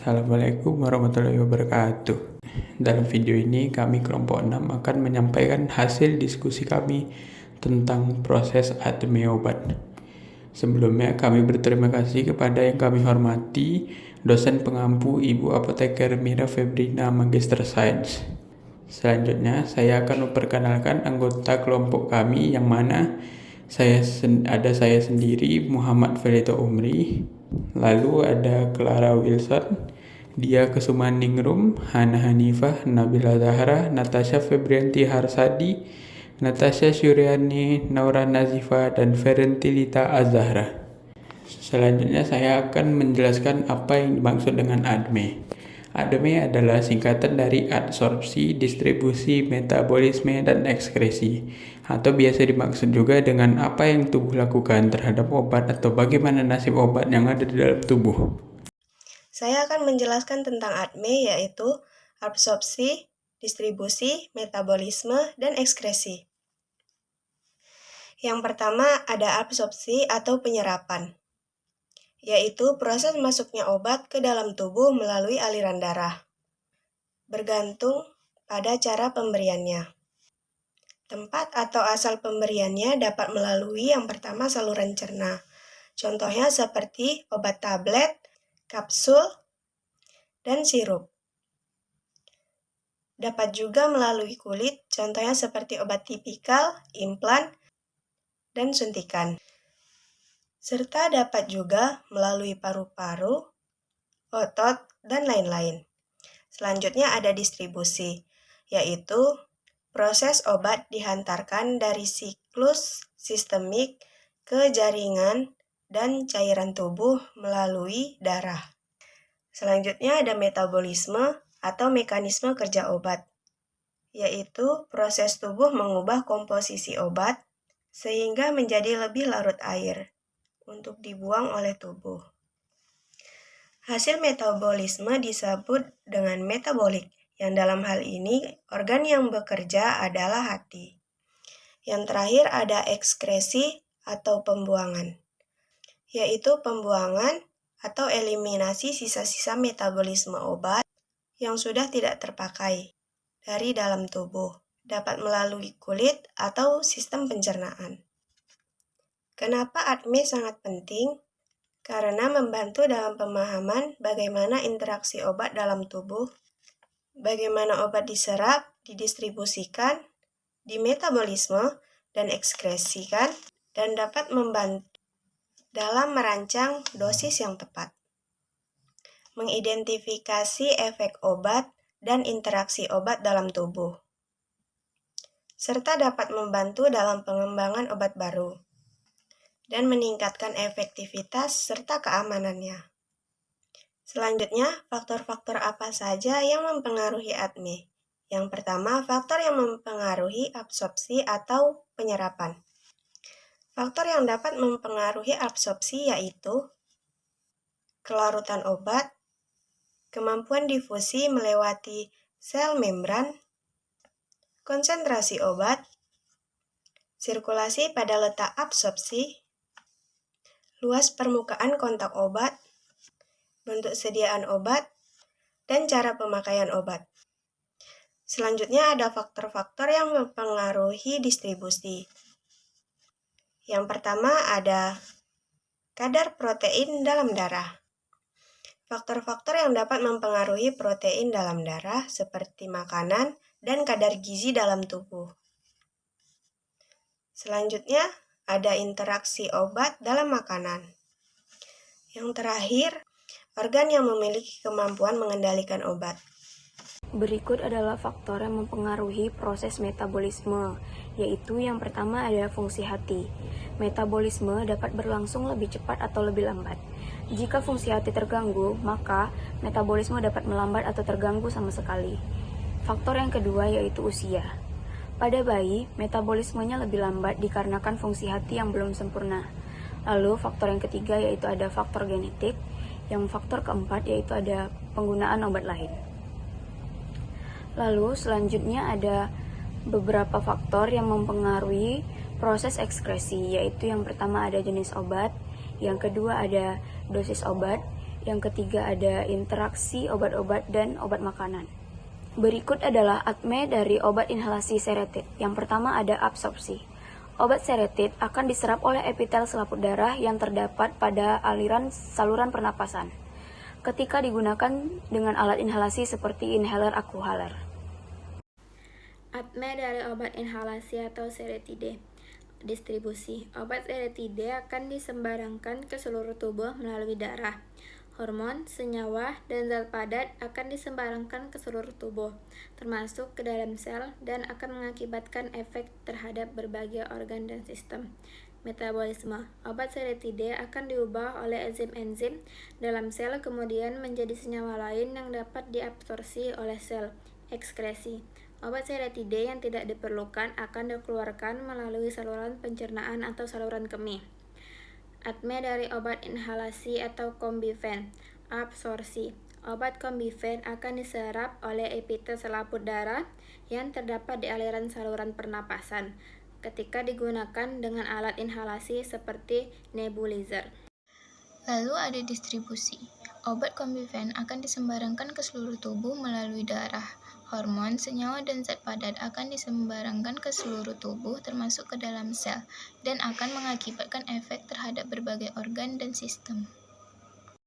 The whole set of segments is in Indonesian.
Assalamualaikum warahmatullahi wabarakatuh. Dalam video ini kami kelompok 6 akan menyampaikan hasil diskusi kami tentang proses ADME obat. Sebelumnya kami berterima kasih kepada yang kami hormati dosen pengampu Ibu Apoteker Mira Febrina Magister Sains. Selanjutnya saya akan memperkenalkan anggota kelompok kami yang mana saya sendiri Muhammad Felito Umri, lalu ada Clara Wilson, Dia Kesumaningrum, Hana Hanifah, Nabila Zahra, Natasha Febrianti Harsadi, Natasha Syuriani, Naura Nazifa, dan Ferentilita Azahra. Selanjutnya saya akan menjelaskan apa yang dimaksud dengan ADME. ADME adalah singkatan dari adsorpsi, distribusi, metabolisme, dan ekskresi, atau biasa dimaksud juga dengan apa yang tubuh lakukan terhadap obat atau bagaimana nasib obat yang ada di dalam tubuh. Saya akan menjelaskan tentang ADME, yaitu absorpsi, distribusi, metabolisme, dan ekskresi. Yang pertama ada absorpsi atau penyerapan, yaitu proses masuknya obat ke dalam tubuh melalui aliran darah, bergantung pada cara pemberiannya. Tempat atau asal pemberiannya dapat melalui yang pertama saluran cerna, contohnya seperti obat tablet, kapsul, dan sirup. Dapat juga melalui kulit, contohnya seperti obat tipikal, implan, dan suntikan. Serta dapat juga melalui paru-paru, otot, dan lain-lain. Selanjutnya ada distribusi, yaitu proses obat dihantarkan dari siklus sistemik ke jaringan dan cairan tubuh melalui darah. Selanjutnya ada metabolisme atau mekanisme kerja obat, yaitu proses tubuh mengubah komposisi obat sehingga menjadi lebih larut air untuk dibuang oleh tubuh. Hasil metabolisme disebut dengan metabolik, yang dalam hal ini organ yang bekerja adalah hati. Yang terakhir ada ekskresi atau pembuangan, yaitu pembuangan atau eliminasi sisa-sisa metabolisme obat yang sudah tidak terpakai dari dalam tubuh, dapat melalui kulit atau sistem pencernaan. Kenapa ADME sangat penting? Karena membantu dalam pemahaman bagaimana interaksi obat dalam tubuh, bagaimana obat diserap, didistribusikan, dimetabolisme, dan ekskresikan, dan dapat membantu dalam merancang dosis yang tepat, mengidentifikasi efek obat dan interaksi obat dalam tubuh, serta dapat membantu dalam pengembangan obat baru dan meningkatkan efektivitas serta keamanannya. Selanjutnya, faktor-faktor apa saja yang mempengaruhi ADME? Yang pertama, faktor yang mempengaruhi absorpsi atau penyerapan. Faktor yang dapat mempengaruhi absorpsi yaitu kelarutan obat, kemampuan difusi melewati sel membran, konsentrasi obat, sirkulasi pada letak absorpsi, luas permukaan kontak obat, bentuk sediaan obat, dan cara pemakaian obat. Selanjutnya ada faktor-faktor yang mempengaruhi distribusi. Yang pertama ada kadar protein dalam darah. Faktor-faktor yang dapat mempengaruhi protein dalam darah seperti makanan dan kadar gizi dalam tubuh. Selanjutnya ada interaksi obat dalam makanan. Yang terakhir, organ yang memiliki kemampuan mengendalikan obat. Berikut adalah faktor yang mempengaruhi proses metabolisme, yaitu yang pertama ada fungsi hati. Metabolisme dapat berlangsung lebih cepat atau lebih lambat. Jika fungsi hati terganggu, maka metabolisme dapat melambat atau terganggu sama sekali. Faktor yang kedua yaitu usia. Pada bayi, metabolismenya lebih lambat dikarenakan fungsi hati yang belum sempurna. Lalu faktor yang ketiga yaitu ada faktor genetik. Yang faktor keempat yaitu ada penggunaan obat lain. Lalu selanjutnya ada beberapa faktor yang mempengaruhi proses ekskresi, yaitu yang pertama ada jenis obat, yang kedua ada dosis obat, Yang ketiga ada interaksi obat-obat dan obat makanan. Berikut adalah ADME dari obat inhalasi seretid. Yang pertama ada absorpsi. Obat seretid akan diserap oleh epitel selaput darah yang terdapat pada aliran saluran pernapasan ketika digunakan dengan alat inhalasi seperti inhaler akuhaler. ADME dari obat inhalasi atau seretide. Distribusi. Obat seretide akan disembarangkan ke seluruh tubuh melalui darah. Hormon, senyawa, dan zat padat akan disembarangkan ke seluruh tubuh, termasuk ke dalam sel, dan akan mengakibatkan efek terhadap berbagai organ dan sistem. Metabolisme. Obat seretide akan diubah oleh enzim-enzim dalam sel kemudian menjadi senyawa lain yang dapat diabsorpsi oleh sel. Ekskresi. Obat seretide yang tidak diperlukan akan dikeluarkan melalui saluran pencernaan atau saluran kemih. ADME dari obat inhalasi atau kombifen. Absorpsi. Obat kombifen akan diserap oleh epitel selaput darah yang terdapat di aliran saluran pernapasan ketika digunakan dengan alat inhalasi seperti nebulizer. Lalu ada distribusi. Obat kombifen akan disembarangkan ke seluruh tubuh melalui darah. Hormon, senyawa, dan zat padat akan disembarangkan ke seluruh tubuh termasuk ke dalam sel dan akan mengakibatkan efek terhadap berbagai organ dan sistem.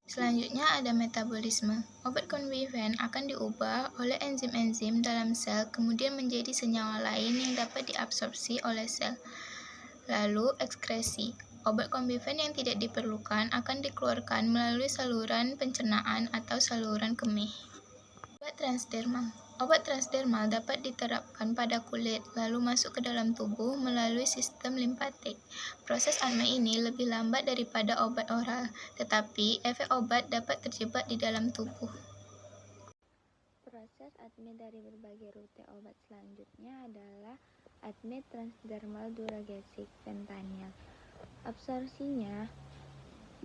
Selanjutnya ada metabolisme. Obat kombifen akan diubah oleh enzim-enzim dalam sel kemudian menjadi senyawa lain yang dapat diabsorpsi oleh sel. Lalu ekskresi. Obat kombifen yang tidak diperlukan akan dikeluarkan melalui saluran pencernaan atau saluran kemih. Obat transdermal. Obat transdermal dapat diterapkan pada kulit, lalu masuk ke dalam tubuh melalui sistem limfatik. Proses ADME ini lebih lambat daripada obat oral, tetapi efek obat dapat terjebak di dalam tubuh. Proses ADME dari berbagai rute obat selanjutnya adalah ADME transdermal duragesic fentanyl. Absorpsinya,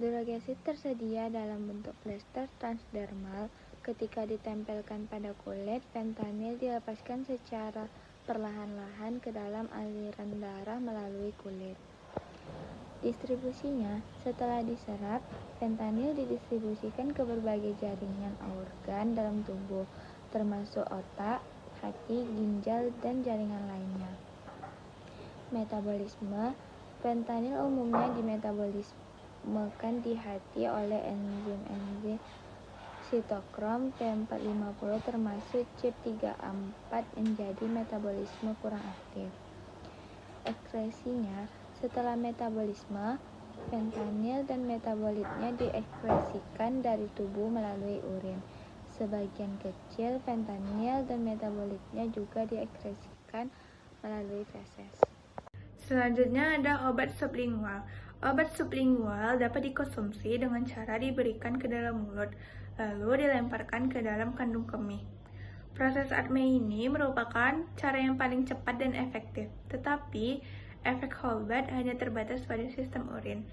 duragesic tersedia dalam bentuk plester transdermal. Ketika ditempelkan pada kulit, fentanyl dilepaskan secara perlahan-lahan ke dalam aliran darah melalui kulit. Distribusinya, setelah diserap, fentanyl didistribusikan ke berbagai jaringan organ dalam tubuh, termasuk otak, hati, ginjal, dan jaringan lainnya. Metabolisme. Fentanyl umumnya dimetabolismekan di hati oleh enzim-enzim sitokrom P450 termasuk CYP3A4 menjadi metabolisme kurang aktif. Ekskresinya, setelah metabolisme, fentanyl dan metabolitnya diekskresikan dari tubuh melalui urin. Sebagian kecil fentanyl dan metabolitnya juga diekskresikan melalui feses. Selanjutnya ada obat sublingual. Obat sublingual dapat dikonsumsi dengan cara diberikan ke dalam mulut, lalu dilemparkan ke dalam kandung kemih. Proses ADME ini merupakan cara yang paling cepat dan efektif, tetapi efek obat hanya terbatas pada sistem urin.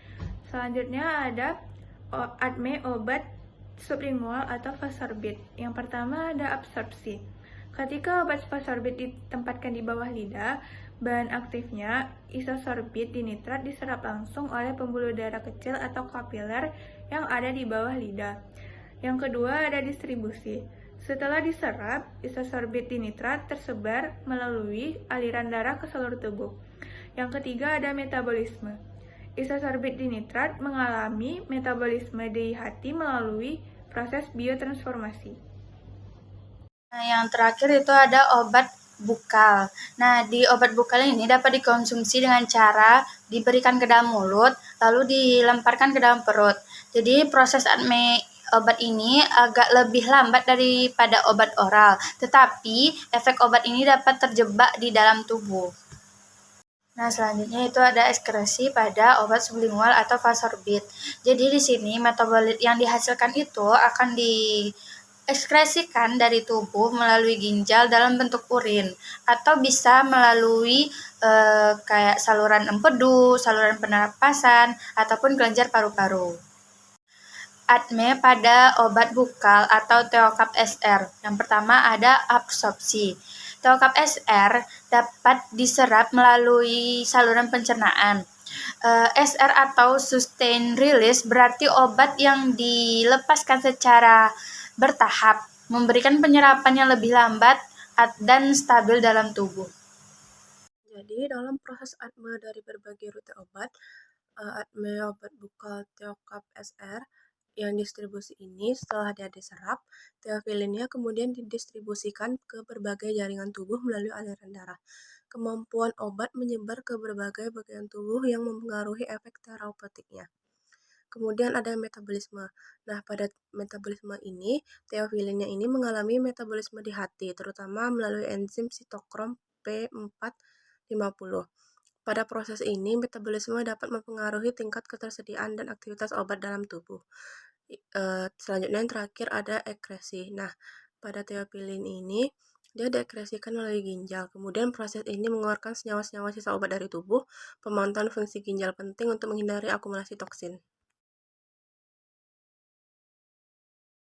Selanjutnya ada ADME obat sublingual atau vasorbit. Yang pertama ada absorpsi. Ketika obat vasorbit ditempatkan di bawah lidah, bahan aktifnya, isosorbit dinitrat, diserap langsung oleh pembuluh darah kecil atau kapiler yang ada di bawah lidah. Yang kedua ada distribusi. Setelah diserap, isosorbit dinitrat tersebar melalui aliran darah ke seluruh tubuh. Yang ketiga ada metabolisme. Isosorbit dinitrat mengalami metabolisme di hati melalui proses biotransformasi. Nah, yang terakhir itu ada obat bukal. Nah, di obat bukal ini dapat dikonsumsi dengan cara diberikan ke dalam mulut, lalu dilemparkan ke dalam perut. Jadi proses ADME obat ini agak lebih lambat daripada obat oral, tetapi efek obat ini dapat terjebak di dalam tubuh. Nah, selanjutnya itu ada ekskresi pada obat sublingual atau vasorbit. Jadi di sini metabolit yang dihasilkan itu akan diekskresikan dari tubuh melalui ginjal dalam bentuk urin, atau bisa melalui kayak saluran empedu, saluran pernapasan, ataupun kelenjar paru-paru. ADME pada obat bukal atau Theocap SR. Yang pertama ada absorpsi. Theocap SR dapat diserap melalui saluran pencernaan. SR atau sustained release berarti obat yang dilepaskan secara bertahap, memberikan penyerapan yang lebih lambat dan stabil dalam tubuh. Jadi, dalam proses ATME dari berbagai rute obat, ATME obat bukal Theocap SR yang distribusi ini setelah dia diserap, teofilinnya kemudian didistribusikan ke berbagai jaringan tubuh melalui aliran darah. Kemampuan obat menyebar ke berbagai bagian tubuh yang mempengaruhi efek terapeutiknya. Kemudian ada metabolisme. Nah, pada metabolisme ini, teofilinnya ini mengalami metabolisme di hati, terutama melalui enzim sitokrom P450. Pada proses ini, metabolisme dapat mempengaruhi tingkat ketersediaan dan aktivitas obat dalam tubuh. Selanjutnya yang terakhir ada ekresi. Nah, pada teofilin ini, dia diekskresikan melalui ginjal. Kemudian proses ini mengeluarkan senyawa-senyawa sisa obat dari tubuh. Pemantauan fungsi ginjal penting untuk menghindari akumulasi toksin.